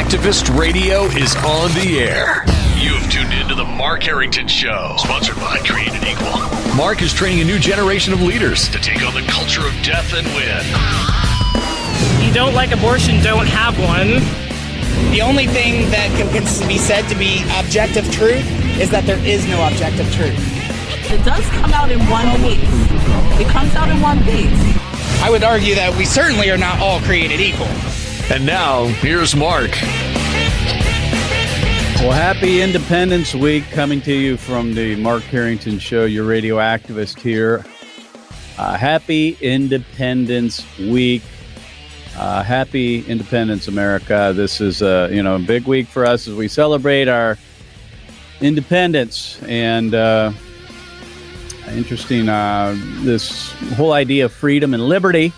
Activist Radio is on the air. You have tuned into the Mark Harrington Show, sponsored by Created Equal. Mark is training a new generation of leaders to take on the culture of death and win. You don't like abortion, don't have one. The only thing that can be said to be objective truth is that there is no objective truth. It does come out in one piece. It comes out in one piece. I would argue that we certainly are not all created equal. And now, here's Mark. Well, happy Independence Week, coming to you from the Mark Harrington Show, your radio activist here. Happy Independence Week. Happy Independence, America. This is a big week for us as we celebrate our independence. And interesting, this whole idea of freedom and liberty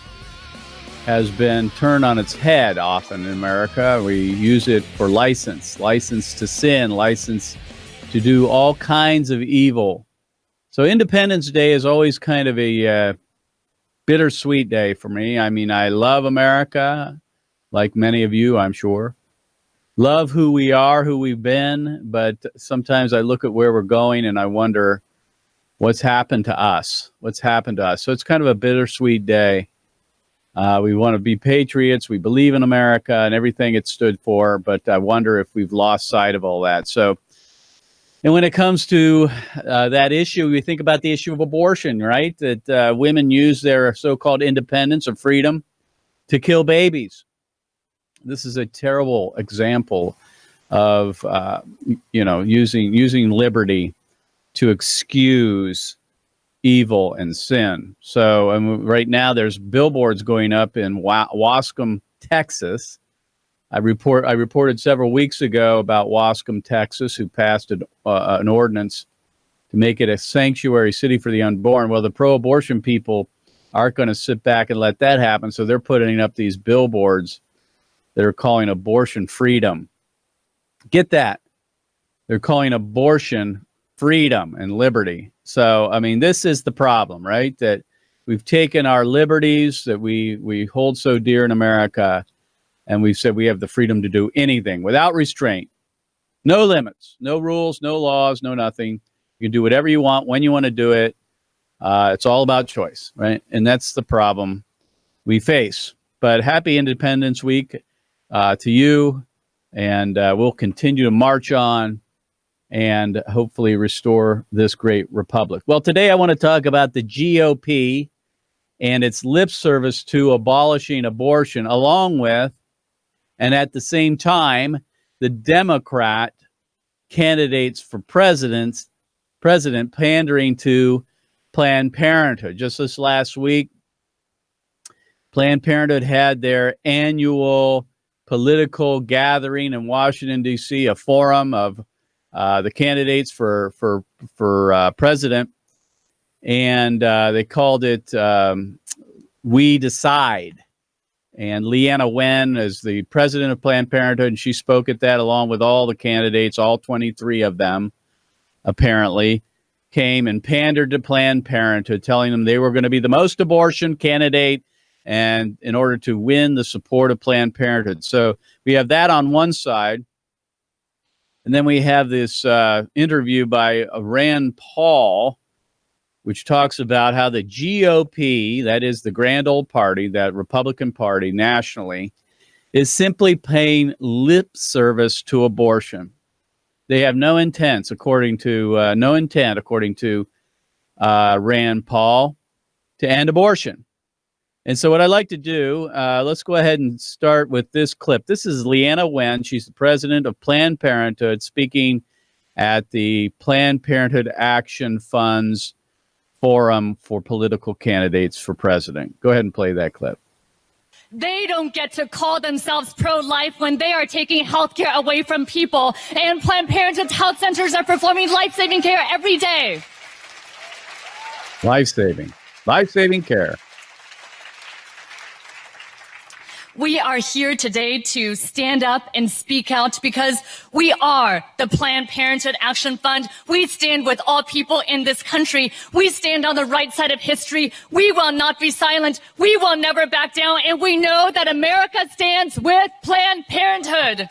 has been turned on its head often in America. We use it for license to sin, license to do all kinds of evil. So Independence Day is always kind of a bittersweet day for me. I mean, I love America, like many of you, I'm sure. Love who we are, who we've been, but sometimes I look at where we're going and I wonder what's happened to us. So it's kind of a bittersweet day. We want to be patriots. We believe in America and everything it stood for, but I wonder if we've lost sight of all that. So, and when it comes to that issue, we think about the issue of abortion, right? That women use their so-called independence or freedom to kill babies. This is a terrible example of, using liberty to excuse evil and sin. So right now there's billboards going up in Wascom, Texas. I reported several weeks ago about Wascom, Texas, who passed an ordinance to make it a sanctuary city for the unborn. Well, the pro-abortion people aren't going to sit back and let that happen, so they're putting up these billboards that are calling abortion freedom. Get that. They're calling abortion freedom and liberty. So, I mean, this is the problem, right? That we've taken our liberties that we hold so dear in America, and we've said we have the freedom to do anything without restraint. No limits, no rules, no laws, no nothing. You can do whatever you want, when you want to do it. It's all about choice, right? And that's the problem we face. But happy Independence Week to you, and we'll continue to march on and hopefully restore this great republic. Well, today I want to talk about the GOP and its lip service to abolishing abortion, along with, and at the same time, the Democrat candidates for president pandering to Planned Parenthood. Just this last week, Planned Parenthood had their annual political gathering in Washington, D.C., a forum of the candidates for president, and they called it We Decide. And Leanna Wen is the president of Planned Parenthood, and she spoke at that along with all the candidates, all 23 of them, apparently, came and pandered to Planned Parenthood, telling them they were going to be the most abortion candidate and in order to win the support of Planned Parenthood. So we have that on one side. And then we have this interview by Rand Paul, which talks about how the GOP, that is the grand old party, that Republican Party nationally, is simply paying lip service to abortion. They have no intent, according to Rand Paul, to end abortion. And so what I'd like to do, let's go ahead and start with this clip. This is Leanna Wen. She's the president of Planned Parenthood, speaking at the Planned Parenthood Action Fund's Forum for Political Candidates for President. Go ahead and play that clip. They don't get to call themselves pro-life when they are taking health care away from people. And Planned Parenthood's health centers are performing life-saving care every day. Life-saving care. We are here today to stand up and speak out because we are the Planned Parenthood Action Fund. We stand with all people in this country. We stand on the right side of history. We will not be silent. We will never back down. And we know that America stands with Planned Parenthood.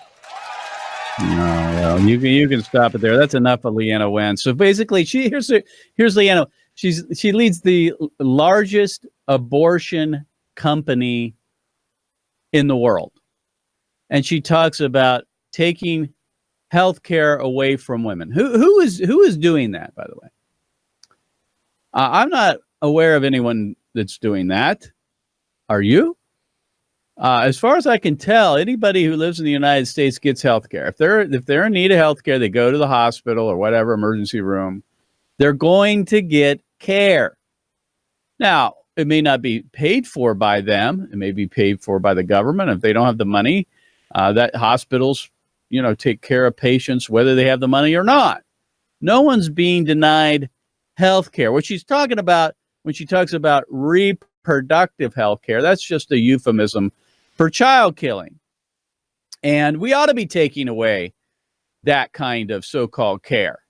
No, well, you can stop it there. That's enough of Leanna Wen. So basically, here's Leanna. She leads the largest abortion company in the world, and she talks about taking health care away from women. Who is doing that, by the way? I'm not aware of anyone that's doing that. Are you? As far as I can tell, anybody who lives in the United States gets health care. If they're in need of health care, they go to the hospital or whatever emergency room. They're going to get care. Now, it may not be paid for by them. It may be paid for by the government. If they don't have the money, that hospitals, take care of patients whether they have the money or not. No one's being denied health care. What she's talking about when she talks about reproductive health care, that's just a euphemism for child killing. And we ought to be taking away that kind of so-called care.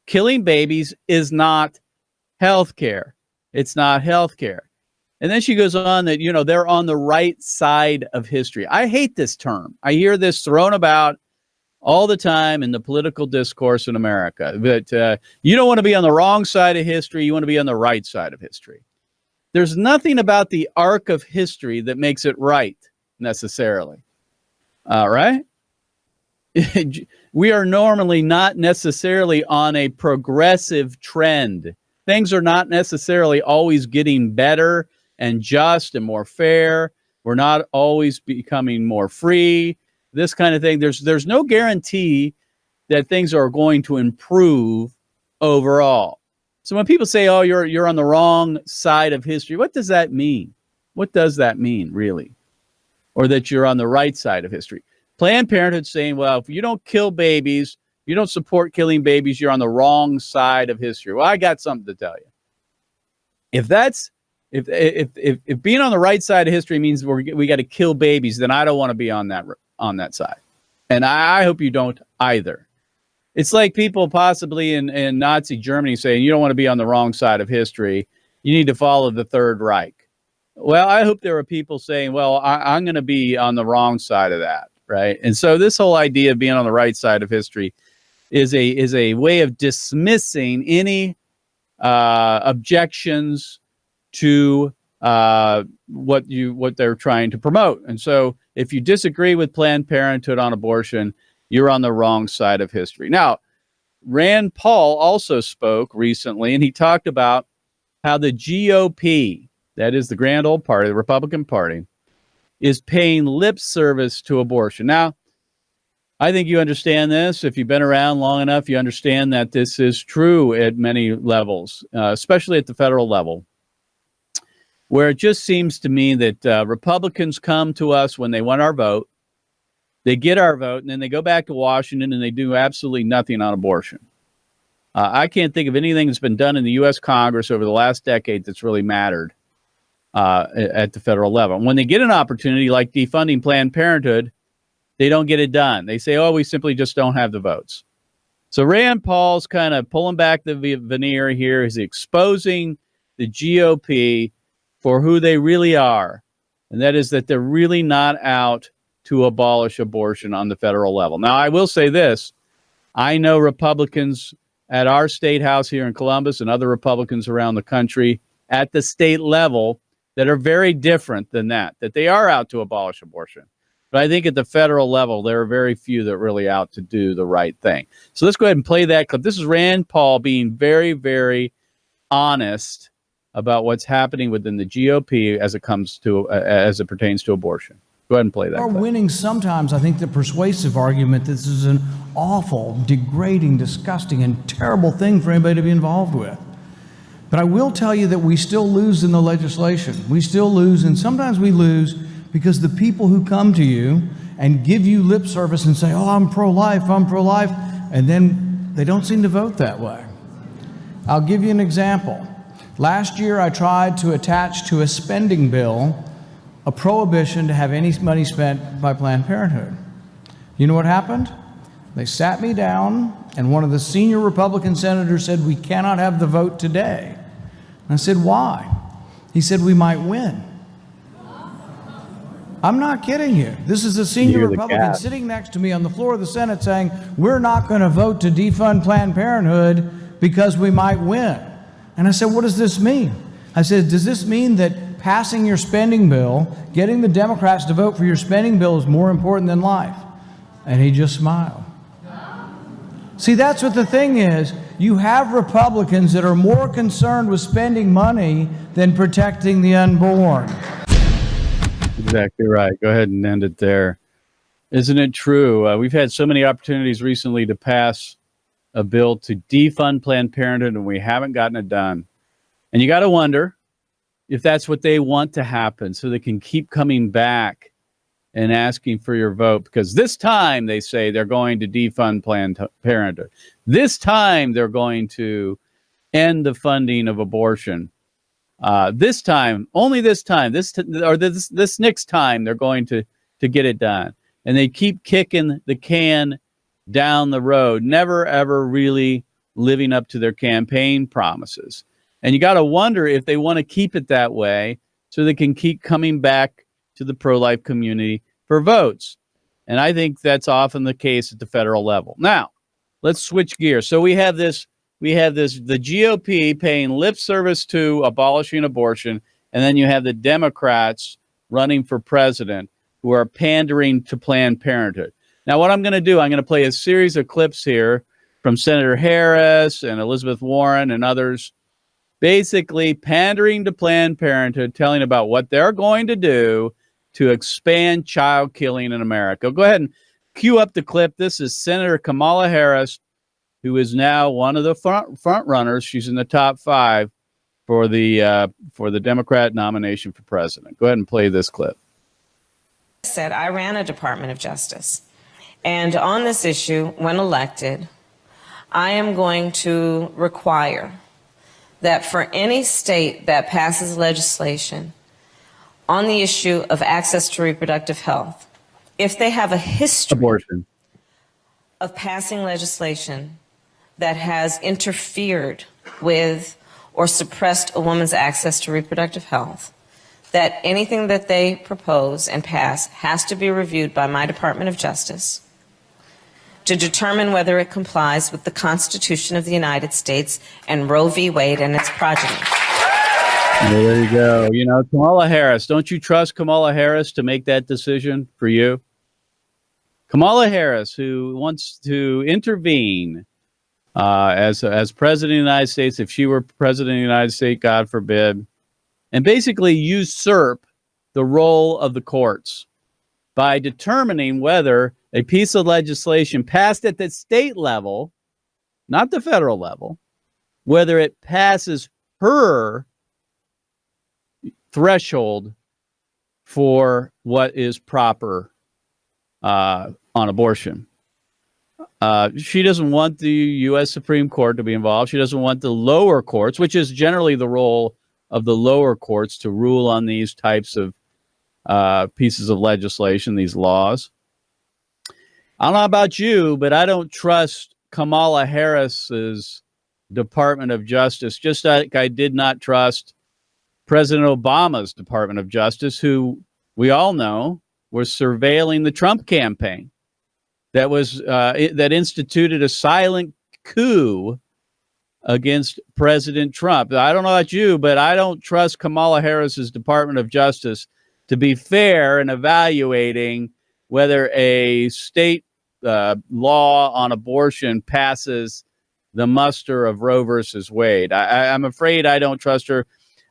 Killing babies is not health care. It's not health care. And then she goes on that, they're on the right side of history. I hate this term. I hear this thrown about all the time in the political discourse in America. But you don't want to be on the wrong side of history. You want to be on the right side of history. There's nothing about the arc of history that makes it right, necessarily. Right? We are normally not necessarily on a progressive trend. Things are not necessarily always getting better and just and more fair. We're not always becoming more free. This kind of thing. There's no guarantee that things are going to improve overall. So when people say, "Oh, you're on the wrong side of history," what does that mean? What does that mean, really? Or that you're on the right side of history? Planned Parenthood saying, "Well, if you don't kill babies, you don't support killing babies, you're on the wrong side of history." Well, I got something to tell you. If being on the right side of history means we got to kill babies, then I don't want to be on that side, and I hope you don't either. It's like people possibly in Nazi Germany saying, you don't want to be on the wrong side of history. You need to follow the Third Reich. Well, I hope there are people saying, well, I'm going to be on the wrong side of that, right? And so this whole idea of being on the right side of history is a way of dismissing any objections to what they're trying to promote. And so if you disagree with Planned Parenthood on abortion, you're on the wrong side of history. Now, Rand Paul also spoke recently, and he talked about how the GOP, that is the grand old party, the Republican Party, is paying lip service to abortion. Now, I think you understand this. If you've been around long enough, you understand that this is true at many levels, especially at the federal level, where it just seems to me that Republicans come to us when they want our vote. They get our vote, and then they go back to Washington, and they do absolutely nothing on abortion. I can't think of anything that's been done in the U.S. Congress over the last decade that's really mattered at the federal level. When they get an opportunity like defunding Planned Parenthood, they don't get it done. They say, oh, we simply just don't have the votes. So Rand Paul's kind of pulling back the veneer here. He's exposing the GOP for who they really are, and that is that they're really not out to abolish abortion on the federal level. Now, I will say this. I know Republicans at our state house here in Columbus and other Republicans around the country at the state level that are very different than that they are out to abolish abortion. But I think at the federal level, there are very few that are really out to do the right thing. So let's go ahead and play that clip. This is Rand Paul being very, very honest about what's happening within the GOP as it pertains to abortion. Go ahead and play that. We're winning sometimes, I think, the persuasive argument that this is an awful, degrading, disgusting, and terrible thing for anybody to be involved with. But I will tell you that we still lose in the legislation. We still lose, and sometimes we lose because the people who come to you and give you lip service and say, oh, I'm pro-life, and then they don't seem to vote that way. I'll give you an example. Last year, I tried to attach to a spending bill a prohibition to have any money spent by Planned Parenthood. You know what happened? They sat me down, and one of the senior Republican senators said, we cannot have the vote today. And I said, why? He said, we might win. I'm not kidding you. This is a senior You're the Republican cat. sitting next to me on the floor of the Senate saying, we're not going to vote to defund Planned Parenthood because we might win. And I said, what does this mean? I said, does this mean that passing your spending bill, getting the Democrats to vote for your spending bill is more important than life? And he just smiled. See, that's what the thing is. You have Republicans that are more concerned with spending money than protecting the unborn. Exactly right. Go ahead and end it there. Isn't it true? We've had so many opportunities recently to pass a bill to defund Planned Parenthood, and we haven't gotten it done. And you got to wonder if that's what they want to happen, so they can keep coming back and asking for your vote. Because this time they say they're going to defund Planned Parenthood. This time they're going to end the funding of abortion. This time, only this time, this next time, they're going to get it done. And they keep kicking the can down the road, never, ever really living up to their campaign promises. And you got to wonder if they want to keep it that way so they can keep coming back to the pro-life community for votes. And I think that's often the case at the federal level. Now, let's switch gears. So we have the GOP paying lip service to abolishing abortion, and then you have the Democrats running for president who are pandering to Planned Parenthood. Now, what I'm going to do, I'm going to play a series of clips here from Senator Harris and Elizabeth Warren and others, basically pandering to Planned Parenthood, telling about what they're going to do to expand child killing in America. Go ahead and cue up the clip. This is Senator Kamala Harris, who is now one of the front runners. She's in the top 5 for the Democrat nomination for president. Go ahead and play this clip. Said I ran a Department of Justice, and on this issue, when elected, I am going to require that for any state that passes legislation on the issue of access to reproductive health, if they have a history Abortion. of passing legislation that has interfered with or suppressed a woman's access to reproductive health, that anything that they propose and pass has to be reviewed by my Department of Justice to determine whether it complies with the Constitution of the United States and Roe v. Wade and its progeny. Well, there you go. You know, Kamala Harris, don't you trust Kamala Harris to make that decision for you? Kamala Harris, who wants to intervene as president of the United States, if she were president of the United States, God forbid, and basically usurp the role of the courts by determining whether a piece of legislation passed at the state level, not the federal level, whether it passes her threshold for what is proper on abortion. She doesn't want the U.S. Supreme Court to be involved. She doesn't want the lower courts, which is generally the role of the lower courts, to rule on these types of pieces of legislation, these laws. I don't know about you, but I don't trust Kamala Harris's Department of Justice, just like I did not trust President Obama's Department of Justice, who we all know was surveilling the Trump campaign, that was that instituted a silent coup against President Trump. I don't know about you, but I don't trust Kamala Harris's Department of Justice to be fair in evaluating whether a state law on abortion passes the muster of Roe versus Wade. I'm afraid I don't trust her.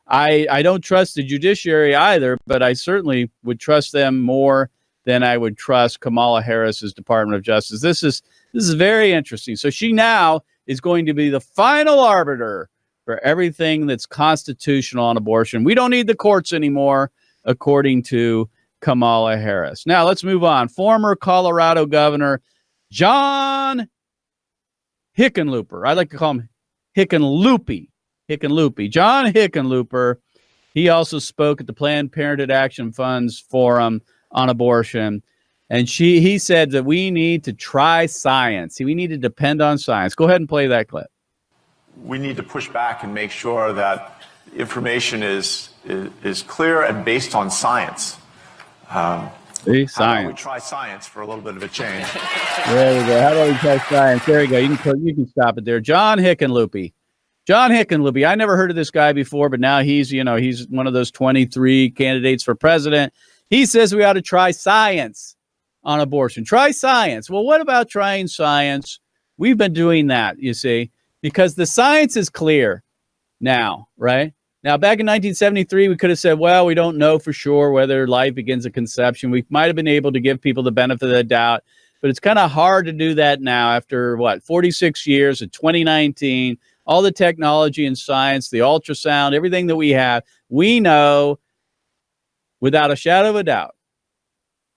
I don't trust the judiciary either, but I certainly would trust them more than I would trust Kamala Harris's Department of Justice. This is very interesting. So she now is going to be the final arbiter for everything that's constitutional on abortion. We don't need the courts anymore, according to Kamala Harris. Now let's move on. Former Colorado Governor John Hickenlooper. I like to call him Hickenloopy. John Hickenlooper. He also spoke at the Planned Parenthood Action Fund's forum on abortion. And he said that we need to try science. We need to depend on science. Go ahead and play that clip. We need to push back and make sure that information is clear and based on science. See, How about we science. try science for a little bit of a change? There we go. How about we try science? There you go. You can stop it there. John Hickenlooper. John Hickenlooper. I never heard of this guy before, but now he's one of those 23 candidates for president. He says we ought to try science on abortion. Try science. Well, what about trying science? We've been doing that, you see, because the science is clear now, right? Now, back in 1973, we could have said, well, we don't know for sure whether life begins at conception. We might have been able to give people the benefit of the doubt, but it's kind of hard to do that now after, 46 years in 2019, all the technology and science, the ultrasound, everything that we have, we know without a shadow of a doubt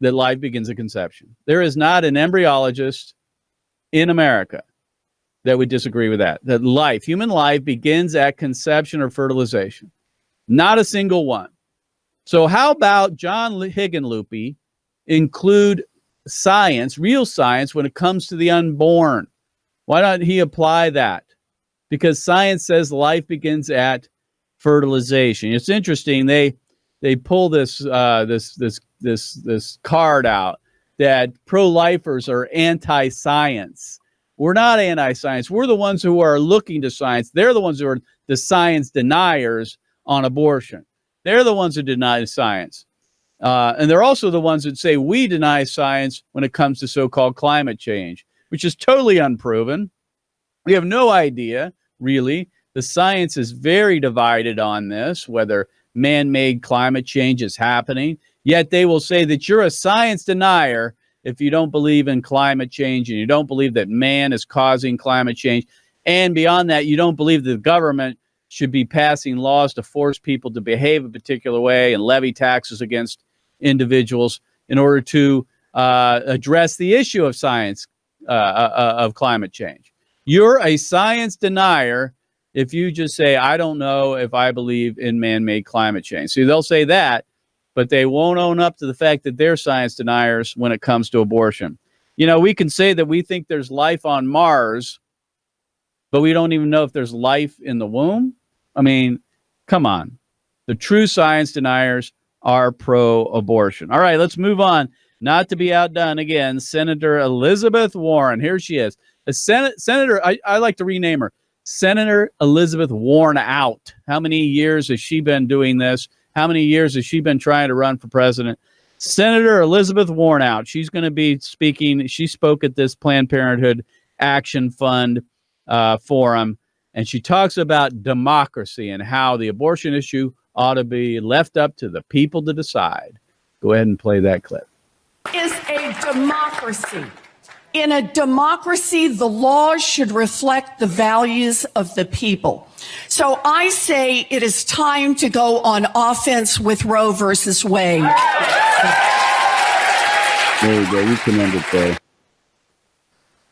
that life begins at conception. There is not an embryologist in America that would disagree with that. That human life begins at conception or fertilization. Not a single one. So how about John Hickenlooper include science, real science, when it comes to the unborn? Why don't he apply that? Because science says life begins at fertilization. It's interesting. They pull this card out that pro-lifers are anti-science. We're not anti-science. We're the ones who are looking to science. They're the ones who are the science deniers on abortion. They're the ones who deny science. And they're also the ones that say we deny science when it comes to so-called climate change, which is totally unproven. We have no idea, really. The science is very divided on this, whether man-made climate change is happening. Yet they will say that you're a science denier if you don't believe in climate change and you don't believe that man is causing climate change. And beyond that, you don't believe that the government should be passing laws to force people to behave a particular way and levy taxes against individuals in order to address the issue of science, of climate change. You're a science denier if you just say, I don't know if I believe in man-made climate change. See, they'll say that, but they won't own up to the fact that they're science deniers when it comes to abortion. You know, we can say that we think there's life on Mars, but we don't even know if there's life in the womb. I mean, come on. The true science deniers are pro-abortion. All right, let's move on. Not to be outdone again, Senator Elizabeth Warren. Here she is. A Senator, I like to rename her. Senator Elizabeth Warren out. How many years has she been doing this? How many years has she been trying to run for president? Senator Elizabeth Warren out. She's going to be speaking. She spoke at this Planned Parenthood Action Fund forum, and she talks about democracy and how the abortion issue ought to be left up to the people to decide. Go ahead and play that clip. Is a democracy. In a democracy, the laws should reflect the values of the people. So I say it is time to go on offense with Roe versus Wade. There you go. You can end it there.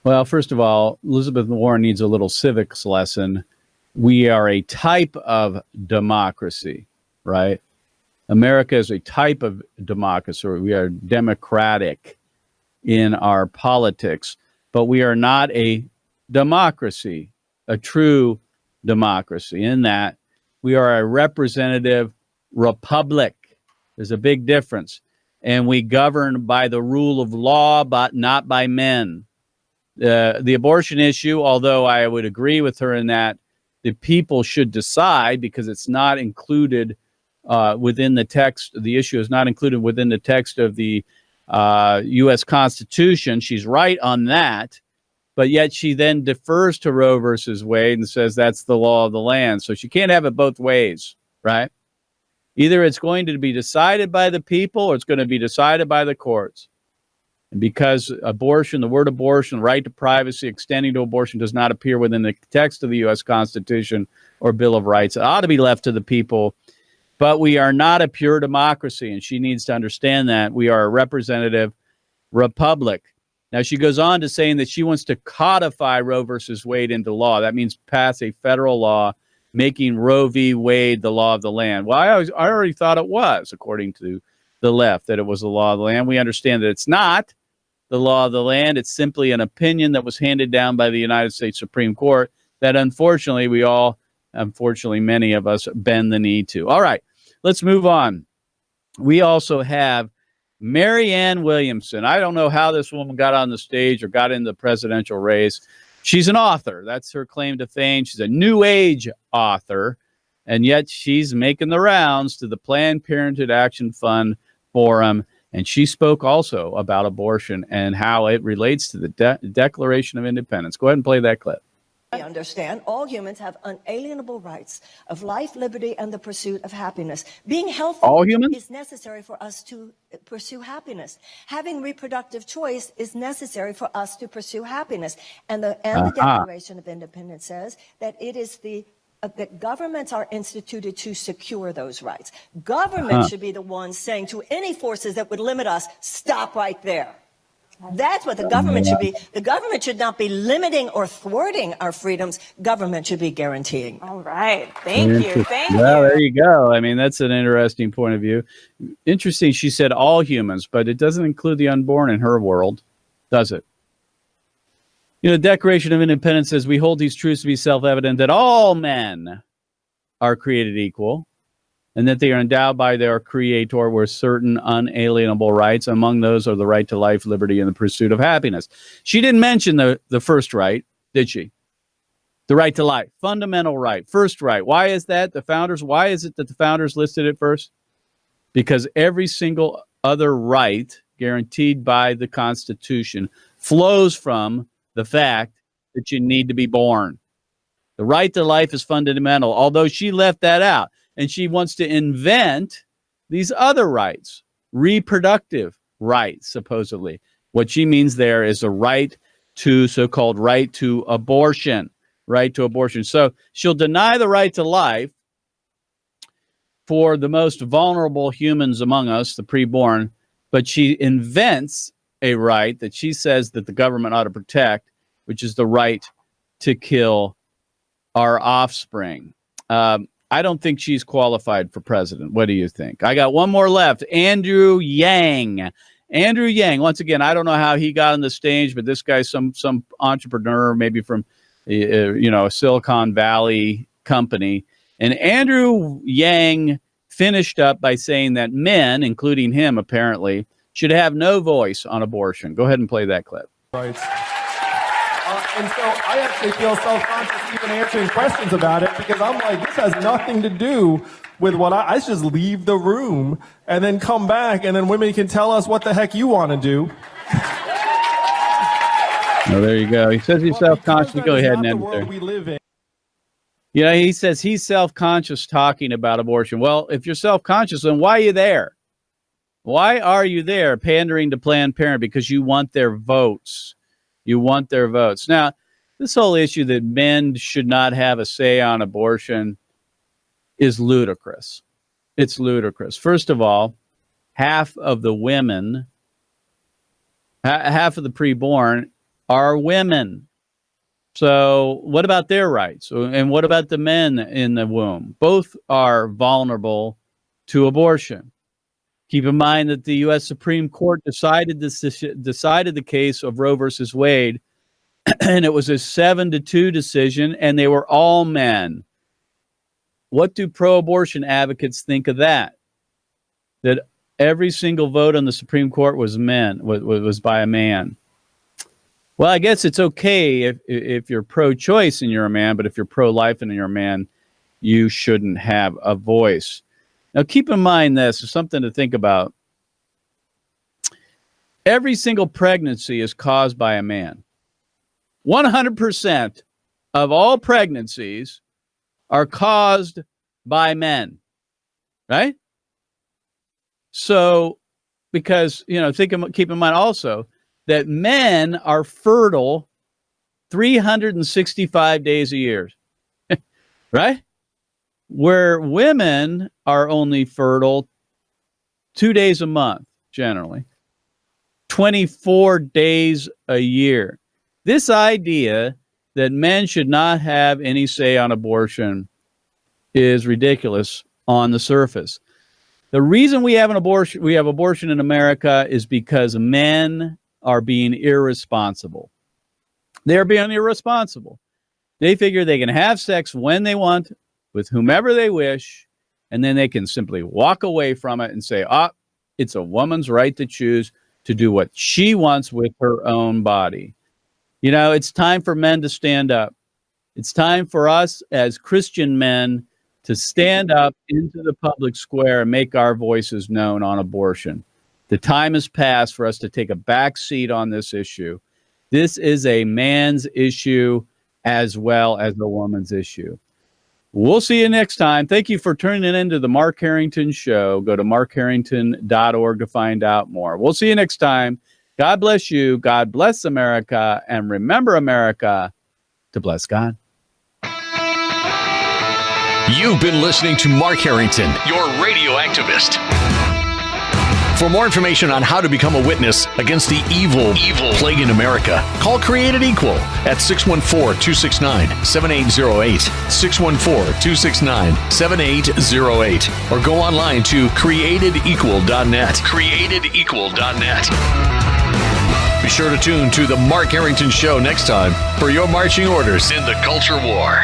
Well, first of all, Elizabeth Warren needs a little civics lesson. We are a type of democracy, right? America is a type of democracy. We are democratic in our politics, but we are not a democracy, a true democracy, in that we are a representative republic. There's a big difference. And we govern by the rule of law, but not by men. The abortion issue, although I would agree with her in that the people should decide, because it's not included within the text. The issue is not included within the text of the U.S. Constitution. She's right on that, but yet she then defers to Roe versus Wade and says that's the law of the land. So she can't have it both ways, right? Either it's going to be decided by the people or it's going to be decided by the courts. And because abortion, the word abortion, right to privacy, extending to abortion does not appear within the text of the U.S. Constitution or Bill of Rights, it ought to be left to the people. But we are not a pure democracy, and she needs to understand that. We are a representative republic. Now, she goes on to saying that she wants to codify Roe versus Wade into law. That means pass a federal law making Roe v. Wade the law of the land. Well, I already thought it was, according to the left, that it was the law of the land. We understand that it's not the law of the land. It's simply an opinion that was handed down by the United States Supreme Court that unfortunately many of us bend the knee to. All right. Let's move on. We also have Marianne Williamson. I don't know how this woman got on the stage or got in the presidential race. She's an author. That's her claim to fame. She's a new age author, and yet she's making the rounds to the Planned Parenthood Action Fund forum, and she spoke also about abortion and how it relates to the Declaration of Independence. Go ahead and play that clip. I understand all humans have unalienable rights of life, liberty, and the pursuit of happiness. Being healthy is necessary for us to pursue happiness. Having reproductive choice is necessary for us to pursue happiness. And the Declaration of Independence says that it is that governments are instituted to secure those rights. Government should be the ones saying to any forces that would limit us, stop right there. That's what the government should be. The government should not be limiting or thwarting our freedoms. Government should be guaranteeing. All right. Thank you. Thank you. Well, there you go. I mean, that's an interesting point of view. Interesting. She said all humans, but it doesn't include the unborn in her world, does it? You know, the Declaration of Independence says we hold these truths to be self-evident that all men are created equal, and that they are endowed by their creator with certain unalienable rights. Among those are the right to life, liberty, and the pursuit of happiness. She didn't mention the first right, did she? The right to life, fundamental right, first right. Why is that? Why is it that the founders listed it first? Because every single other right guaranteed by the Constitution flows from the fact that you need to be born. The right to life is fundamental, although she left that out. And she wants to invent these other rights, reproductive rights, supposedly. What she means there is a right to so-called right to abortion, right to abortion. So she'll deny the right to life for the most vulnerable humans among us, the preborn, but she invents a right that she says that the government ought to protect, which is the right to kill our offspring. I don't think she's qualified for president. What do you think? I got one more left. Andrew Yang. Andrew Yang. Once again, I don't know how he got on the stage, but this guy's some entrepreneur, maybe from a Silicon Valley company. And Andrew Yang finished up by saying that men, including him apparently, should have no voice on abortion. Go ahead and play that clip. Right. And so I actually feel self-conscious even answering questions about it because I'm like, this has nothing to do with what I just leave the room and then come back and then women can tell us what the heck you want to do. Oh, there you go. He says he's self-conscious. Go ahead and end it there. We live in. Yeah, he says he's self-conscious talking about abortion. Well, if you're self-conscious, then why are you there? Why are you there pandering to Planned Parenthood? Because you want their votes. You want their votes. Now, this whole issue that men should not have a say on abortion is ludicrous. It's ludicrous. First of all, half of the women, half of the preborn are women. So what about their rights? And what about the men in the womb? Both are vulnerable to abortion. Keep in mind that the U.S. Supreme Court decided the case of Roe versus Wade, and it was a 7-2 decision, and they were all men. What do pro-abortion advocates think of that? That every single vote on the Supreme Court was by a man. Well, I guess it's okay if you're pro-choice and you're a man, but if you're pro-life and you're a man, you shouldn't have a voice. Now, keep in mind this is something to think about. Every single pregnancy is caused by a man. 100% of all pregnancies are caused by men, right? So, because, keep in mind also that men are fertile 365 days a year, right? Where women are only fertile 2 days a month, generally, 24 days a year. This idea that men should not have any say on abortion is ridiculous on the surface. The reason we have abortion in America is because men are being irresponsible. They're being irresponsible. They figure they can have sex when they want, with whomever they wish, and then they can simply walk away from it and say, It's a woman's right to choose to do what she wants with her own body. You know, it's time for men to stand up. It's time for us as Christian men to stand up into the public square and make our voices known on abortion. The time has passed for us to take a back seat on this issue. This is a man's issue as well as a woman's issue. We'll see you next time. Thank you for tuning into the Mark Harrington Show. Go to markharrington.org to find out more. We'll see you next time. God bless you. God bless America. And remember, America, to bless God. You've been listening to Mark Harrington, your radio activist. For more information on how to become a witness against the evil plague in America, call Created Equal at 614-269-7808, 614-269-7808, or go online to createdequal.net, createdequal.net. Be sure to tune to the Mark Harrington Show next time for your marching orders in the culture war.